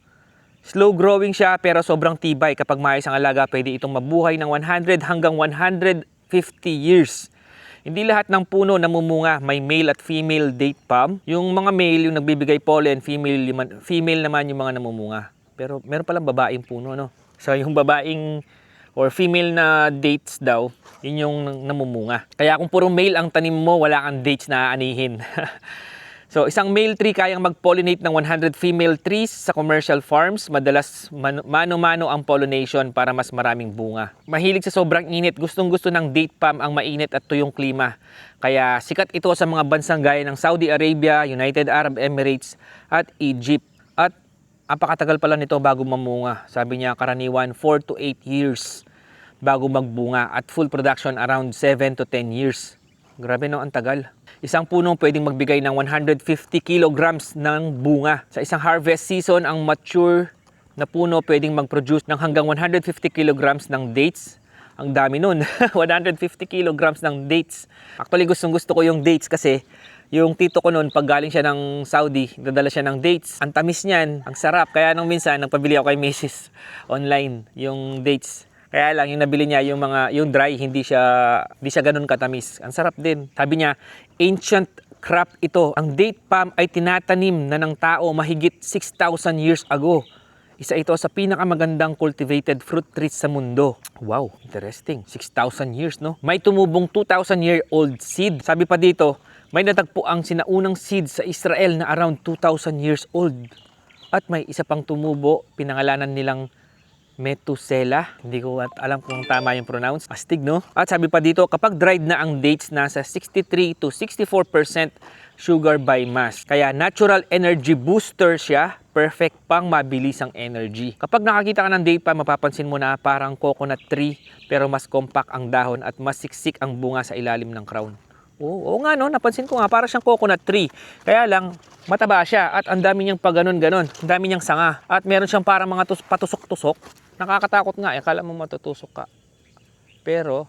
Slow growing siya pero sobrang tibay. Kapag maayos ang alaga, pwede itong mabuhay ng 100 hanggang 150 years. Hindi lahat ng puno namumunga. May male at female date palm. Yung mga male, yung nagbibigay pollen, female naman yung mga namumunga. Pero meron palang babaeng puno, no? So yung babaeng or female na dates daw, yun yung namumunga. Kaya kung puro male ang tanim mo, wala kang dates na aanihin. So, isang male tree kayang mag-pollinate ng 100 female trees sa commercial farms. Madalas mano-mano ang pollination para mas maraming bunga. Mahilig sa sobrang init. Gustong-gusto ng date palm ang mainit at tuyong klima. Kaya sikat ito sa mga bansang gaya ng Saudi Arabia, United Arab Emirates at Egypt. At apakatagal pala nito bago mamunga. Sabi niya karaniwan 4 to 8 years bago magbunga at full production around 7 to 10 years. Grabe, no, ang tagal. Isang puno pwedeng magbigay ng 150 kilograms ng bunga. Sa isang harvest season, ang mature na puno pwedeng mag-produce ng hanggang 150 kilograms ng dates. Ang dami nun. 150 kilograms ng dates. Actually, gustong-gusto ko yung dates kasi yung tito ko nun, pag galing siya ng Saudi, dadala siya ng dates. Ang tamis niyan, ang sarap. Kaya nung minsan, nagpabili ako kay Mrs. online, yung dates. Kaya lang, yung nabili niya, yung dry, hindi siya ganun katamis. Ang sarap din. Sabi niya, ancient crop ito. Ang date palm ay tinatanim na ng tao mahigit 6,000 years ago. Isa ito sa pinakamagandang cultivated fruit trees sa mundo. Wow, interesting. 6,000 years, no? May tumubong 2,000-year-old seed. Sabi pa dito, may natagpo ang sinaunang seed sa Israel na around 2,000 years old. At may isa pang tumubo, pinangalanan nilang Methuselah. Hindi ko alam kung tama yung pronounce. Astig, no? At sabi pa dito, kapag dried na ang dates, nasa 63 to 64% sugar by mass. Kaya natural energy booster siya. Perfect pang mabilis ang energy. Kapag nakakita ka ng date palm, mapapansin mo na parang coconut tree, pero mas compact ang dahon at mas siksik ang bunga sa ilalim ng crown. Oo nga, no? Napansin ko nga, parang siyang coconut tree. Kaya lang, mataba siya at ang dami niyang paganon-ganon. Ang dami niyang sanga. At meron siyang parang mga patusok-tusok. Nakakatakot nga, akala mo matutusok ka. Pero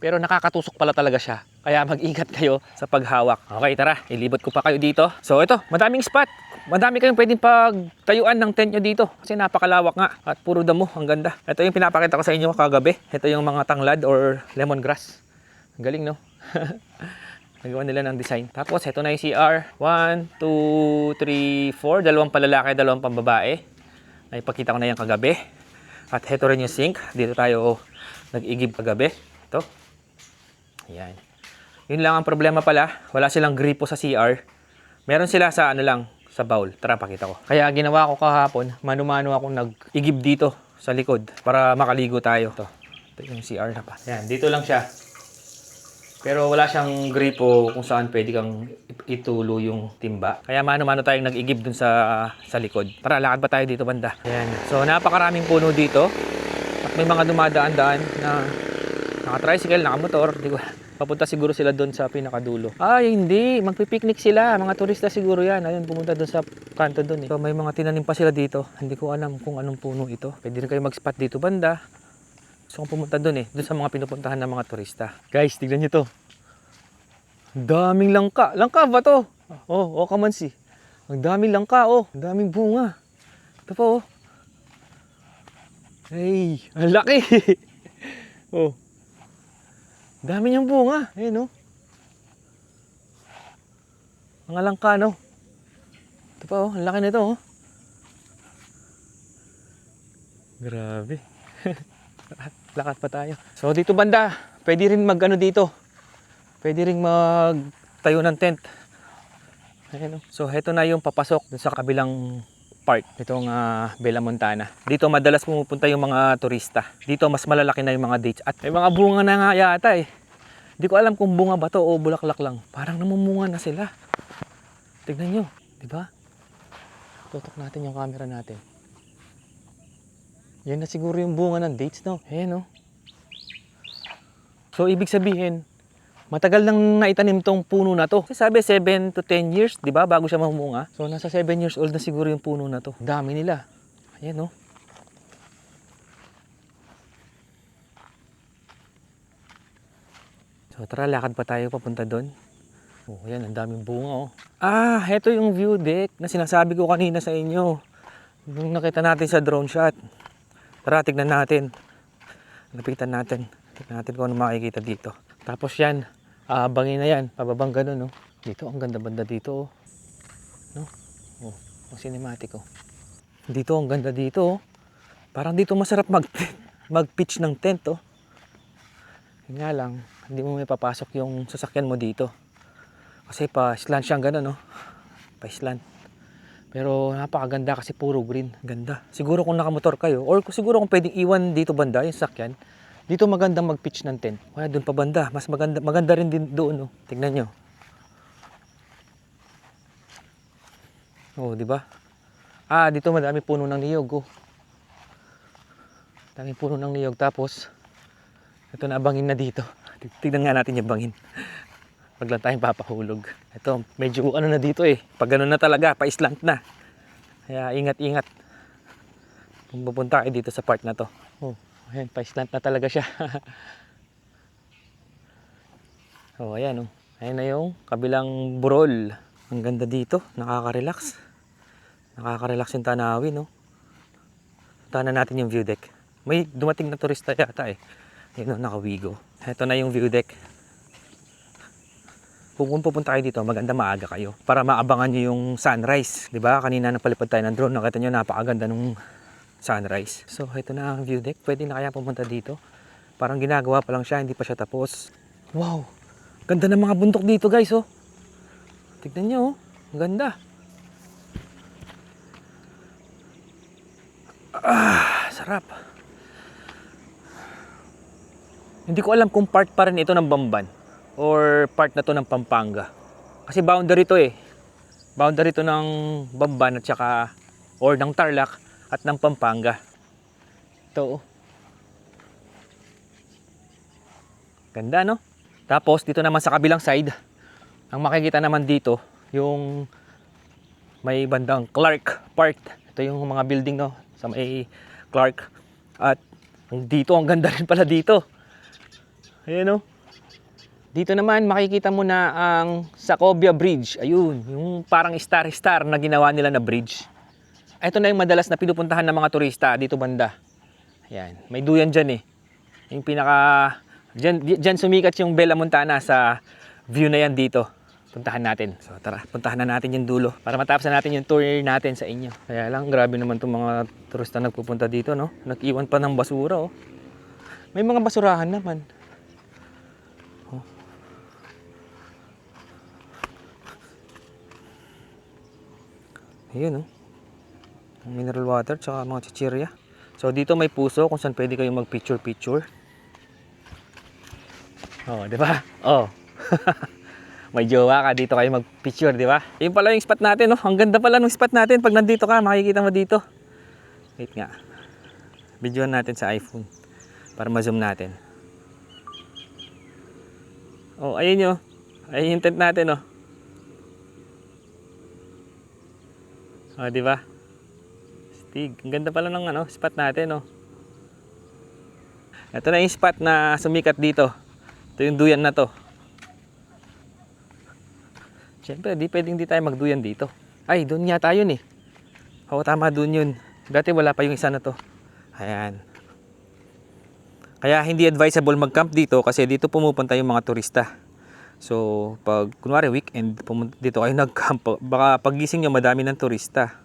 nakakatusok pala talaga siya. Kaya mag-ingat kayo sa paghawak. Okay, tara, ilibot ko pa kayo dito. So ito, madaming spot. Madami kayong pwedeng pagtayuan ng tent nyo dito. Kasi napakalawak nga at puro damo, ang ganda. Ito yung pinapakita ko sa inyo kagabi. Ito yung mga tanglad or lemongrass. Ang galing, no? Nagawa nila ng design. Tapos ito na yung CR. 1, 2, 3, 4. Dalawang palalaki, dalawang pambabae. Naipakita ko na yan kagabi. At ito rin yung sink. Dito tayo nag-igib kagabi. Ito. Ayan. Yun lang ang problema pala. Wala silang gripo sa CR. Meron sila sa sa bowl. Tara, pakita ko. Kaya ginawa ko kahapon, mano-mano akong nag-igib dito sa likod para makaligo tayo. Ito yung CR na pa. Ayan, dito lang siya. Pero wala siyang gripo kung saan pwede kang itulo yung timba. Kaya mano-mano tayong nag-igib dun sa likod. Tara, lakad ba tayo dito banda? Ayan. So, napakaraming puno dito. At may mga dumadaan-daan na Naka-tricycle, naka-motor. Di ko, papunta siguro sila doon sa pinakadulo. Ay, hindi. Magpipiknik sila. Mga turista siguro yan. Ayun, pumunta doon sa kanto doon. So, may mga tinanim pa sila dito. Hindi ko alam kung anong puno ito. Pwede rin kayo mag-spot dito banda. So, kung pumunta doon doon sa mga pinupuntahan ng mga turista. Guys, tignan nyo to. Ang daming langka. Langka ba to? Oh, kamansi. Ang daming langka, oh. Ang daming bunga. Ito pa, oh. Hey, ang laki. Oh. Dami niyang bunga. Ayun, oh. Mga langka, no? Ito pa, oh. Ang laki nito, oh. Grabe. Lakad pa tayo. So, dito banda, pwede rin mag-ano dito. Pwede rin magtayo ng tent. Ayan, oh. So, heto na yung papasok dun sa kabilang part nitong Bella Montana. Dito madalas pumupunta yung mga turista. Dito mas malalaki na yung mga dates. At may mga bunga na nga yata eh. Hindi ko alam kung bunga ba to o bulaklak lang. Parang namumunga na sila. Tignan nyo. Diba? Tutok natin yung camera natin. Yan na siguro yung bunga ng dates, no? Ayan, no? So, ibig sabihin, matagal nang naitanim tong puno na to. Kasi sabi 7 to 10 years, 'di ba, bago siya mamunga. So nasa 7 years old na siguro yung puno na to. Dami nila. Ayan, no. So tara, lakad pa tayo papunta doon. Oh, ayan, ang daming bunga, oh. Ah, heto yung view deck na sinasabi ko kanina sa inyo. Yung nakita natin sa drone shot. Tara, tignan natin. Lapitan natin. Tignan natin kung ano makikita dito. Tapos yan, bangin na yan, pababang ganun, no? Dito, ang ganda banda dito, oh. No? Oh, ang cinematic, oh. Dito, ang ganda dito, oh. Parang dito masarap mag-pitch ng tent, oh. Yun nga lang, hindi mo may papasok yung sasakyan mo dito. Kasi pa-slant siyang ganun, no? Pa-slant. Pero napakaganda kasi puro green. Ganda. Siguro kung nakamotor kayo, or siguro kung pwedeng iwan dito banda yung sasakyan, dito magandang mag-pitch ng tent. Kaya doon pa banda, mas maganda rin din doon, no. Tingnan nyo. Oh, di ba? Ah, dito madami puno ng niyog, oh. Daming puno ng niyog, tapos ito na bangin na dito. Tignan nga natin yung bangin. Wag lang tayong papahulog. Ito, medyo ano na dito eh. Pag ganun na talaga, pa-slant na. Kaya ingat-ingat kung pupunta kayo dito sa part na to. Oh. Ayan, pa-slant na talaga siya. Oh, ayan, oh. Ayan na yung kabilang burol. Ang ganda dito, nakaka-relax. Nakaka-relax yung tanawin, no? Puntahan na natin yung view deck. May dumating na turista yata eh. Ayan, oh, nakawigo. Ito na yung view deck. Kung pupunta kayo dito, maganda maaga kayo para maabangan nyo yung sunrise. 'Di ba? Kanina napalipad tayo ng drone, nakita nyo napakaganda nung sunrise. So, ito na ang view deck. Pwede na kaya pumunta dito. Parang ginagawa pa lang siya, hindi pa siya tapos. Wow! Ganda ng mga bundok dito, guys, oh. Tignan nyo, oh. Ang ganda. Ah, sarap. Hindi ko alam kung part pa rin ito ng Bamban or part na to ng Pampanga. Kasi boundary to eh. Boundary to ng Bamban at saka or ng Tarlac at ng Pampanga. Ito, oh. Ganda, no? Tapos dito naman sa kabilang side, ang makikita naman dito yung may bandang Clark Park. Ito yung mga building, no, sa may Clark. At dito ang ganda rin pala dito. Ayan, no? Dito naman makikita mo na ang Sacobia Bridge. Ayun, yung parang star-star na ginawa nila na bridge. Ito na yung madalas na pinupuntahan ng mga turista dito banda. Ayan, may duyan dyan eh. Yung pinaka... Dyan sumikat yung Bella Montana sa view na yan dito. Puntahan natin. So tara, puntahan na natin yung dulo para matapos na natin yung tour natin sa inyo. Kaya lang, grabe naman itong mga turista nagpupunta dito, no? Nag-iwan pa ng basura, oh. May mga basurahan naman. Ayun, oh. Mineral water tsaka mga chichirya. So dito may puso kung saan pwede kayong mag picture. Oh, di ba? Oh. May jowa ka dito kayo mag picture, di ba? Yun pala yung spot natin, no? Ang ganda pala ng spot natin pag nandito ka, makikita mo dito. Wait nga. Videoan natin sa iPhone para ma-zoom natin. Oh, ayun yun. Ayun yung tent natin, oh. Oh, di ba? Stig. Ang ganda pala ng ano, spot natin, oh. Ito na yung spot na sumikat dito. Ito yung duyan na to. Siyempre, di pwedeng di tayo magduyan dito. Ay, doon yata yun eh. Oo, tama, doon yun. Dati wala pa yung isa na to. Ayan. Kaya hindi advisable mag-camp dito kasi dito pumupunta yung mga turista. So, pag kunwari weekend, pumunta dito kayo nag-camp, baka pagising nyo madami ng turista.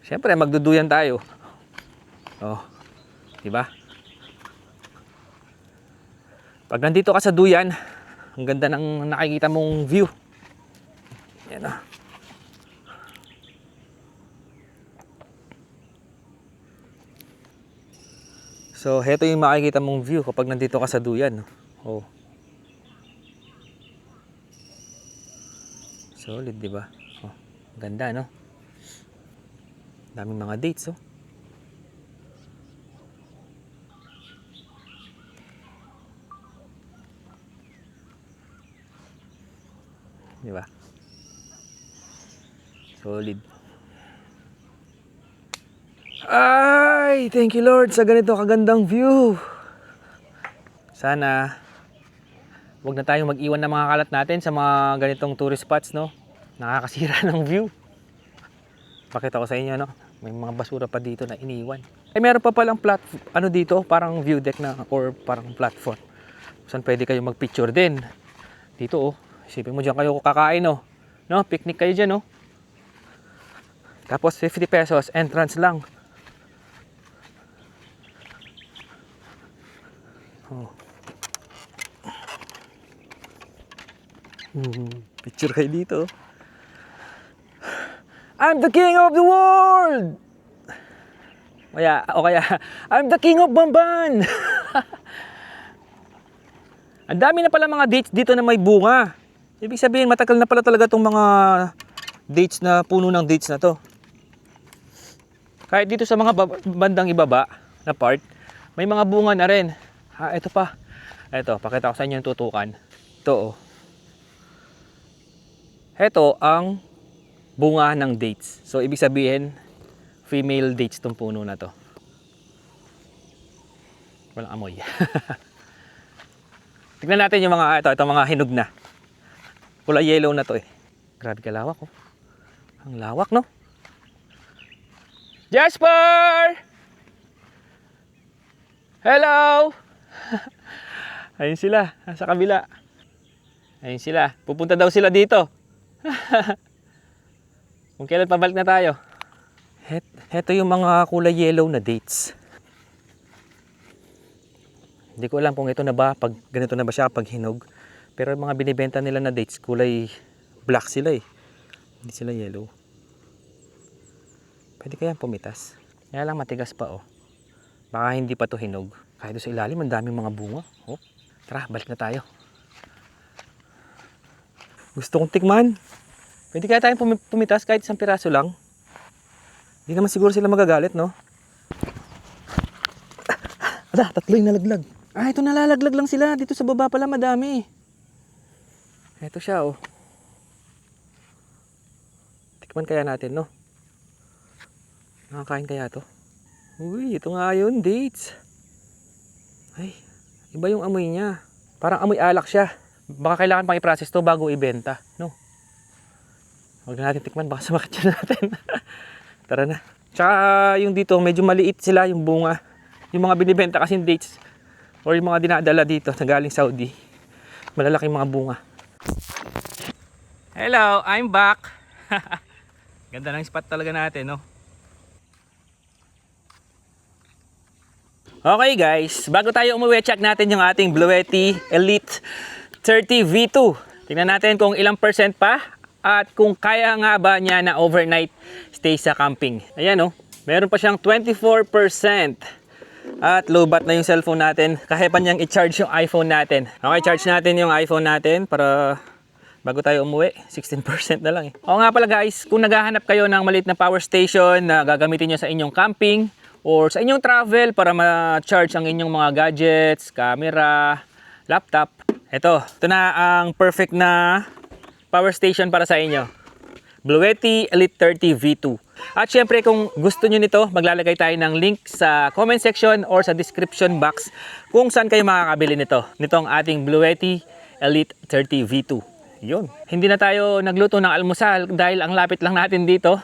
Siyempre, magduduyan tayo. Oh, di ba? Pag nandito ka sa duyan, ang ganda ng nakikita mong view. Yan ah. So, heto yung makikita mong view kapag nandito ka sa duyan. Oh. Solid, di ba? Oh, ganda, no? Daming mga dates, oh. Di ba? Solid. Ay, thank you Lord sa ganito kagandang view. Sana wag na tayong mag-iwan ng mga kalat natin sa mga ganitong tourist spots, no? Nakakasira ng view. Pakita ko sa inyo, no? May mga basura pa dito na iniwan. Ay, meron pa palang ano dito, parang view deck na or parang platform. Saan pwede kayo mag-picture din. Dito, oh. Isipin mo dyan kayo kakain, oh. No? Picnic kayo dyan, oh. Tapos 50 pesos, entrance lang. Oh. Picture kayo dito. I'm the king of the world! O kaya, I'm the king of Bamban! Ang dami na pala mga dates dito na may bunga. Ibig sabihin, matagal na pala talaga itong mga dates na, puno ng dates na to. Kahit dito sa mga bandang ibaba na part, may mga bunga na rin. Ha, ito pa. Ito, pakita ko sa inyo yung tutukan. Ito, oh. Ito ang bunga ng dates. So, ibig sabihin, female dates itong puno na to. Walang amoy. Tignan natin yung mga, ito mga hinog na. Kulay yellow na to eh. Grabe kalawak, oh. Ang lawak, no? Jasper! Hello! Ayun sila, sa kabila. Ayun sila. Pupunta daw sila dito. Kung kailan pabalik na tayo. Heto yung mga kulay yellow na dates. Hindi ko alam kung ito na ba, pag ganito na ba siya pag hinog. Pero mga binibenta nila na dates, kulay black sila eh. Hindi sila yellow. Pwede kaya pumitas. Kaya lang matigas pa oh. Baka hindi pa to hinog. Kahit doon sa ilalim, ang daming mga bunga. Oh. Tara, balik na tayo. Gusto kong tikman. Pwede kaya tayong pumitas kahit isang piraso lang. Hindi naman siguro sila magagalit, no? Ala, tatlo yung nalaglag. Ah, ito nalalaglag lang sila. Dito sa baba pala madami. Ito siya, oh. Tikman kaya natin, no? Nakakain kaya to? Uy, ito nga yun, dates. Ay, iba yung amoy niya. Parang amoy alak siya. Baka kailangan pang i-process to bago ibenta, no? Huwag na natin tikman, baka sumakit siya natin. Tara na. Tsaka yung dito, medyo maliit sila yung bunga. Yung mga binibenta kasing dates or yung mga dinadala dito na galing Saudi. Malalaking mga bunga. Hello, I'm back. Ganda ng spot talaga natin, no? Okay guys, bago tayo umuwi, check natin yung ating Bluetti Elite 30 V2. Tingnan natin kung ilang percent pa at kung kaya nga ba niya na overnight stay sa camping. Ayan oh, meron pa siyang 24%. At low bat na yung cellphone natin. Kaya pa niyang i-charge yung iPhone natin. Okay, charge natin yung iPhone natin para bago tayo umuwi. 16% na lang eh. Oo nga pala guys, kung naghahanap kayo ng maliit na power station na gagamitin nyo sa inyong camping or sa inyong travel para ma-charge ang inyong mga gadgets, camera, laptop, Ito na ang perfect na power station para sa inyo. Bluetti Elite 30 V2. At syempre kung gusto nyo nito, maglalagay tayo ng link sa comment section or sa description box kung saan kayo makakabili nito. Nitong ating Bluetti Elite 30 V2. Yun. Hindi na tayo nagluto ng almusal dahil ang lapit lang natin dito.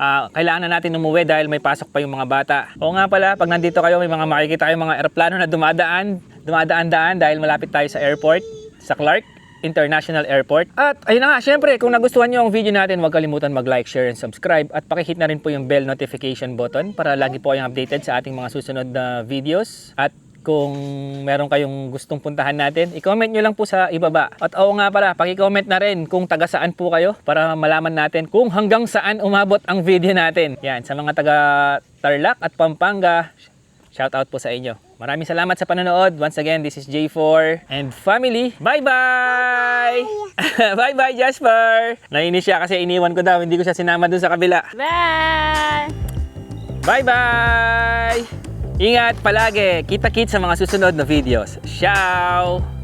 Kailangan na natin umuwi dahil may pasok pa yung mga bata. O nga pala, pag nandito kayo, may mga makikita kayong mga eroplano na dumadaan dahil malapit tayo sa airport, sa Clark International Airport. At ayun na nga, syempre, kung nagustuhan nyo ang video natin, huwag kalimutan mag-like, share, and subscribe. At pakihit na rin po yung bell notification button para lagi po kayong updated sa ating mga susunod na videos. At kung meron kayong gustong puntahan natin, i-comment nyo lang po sa ibaba. At oo nga pala, paki-comment na rin kung taga saan po kayo para malaman natin kung hanggang saan umabot ang video natin. Yan, sa mga taga Tarlac at Pampanga, shout out po sa inyo. Maraming salamat sa panonood. Once again, this is J4 and family. Bye-bye! Bye-bye, Jasper! Nainis siya kasi iniwan ko daw. Hindi ko siya sinama dun sa kabila. Bye! Bye-bye! Ingat palagi. Kita-kits sa mga susunod na videos. Ciao!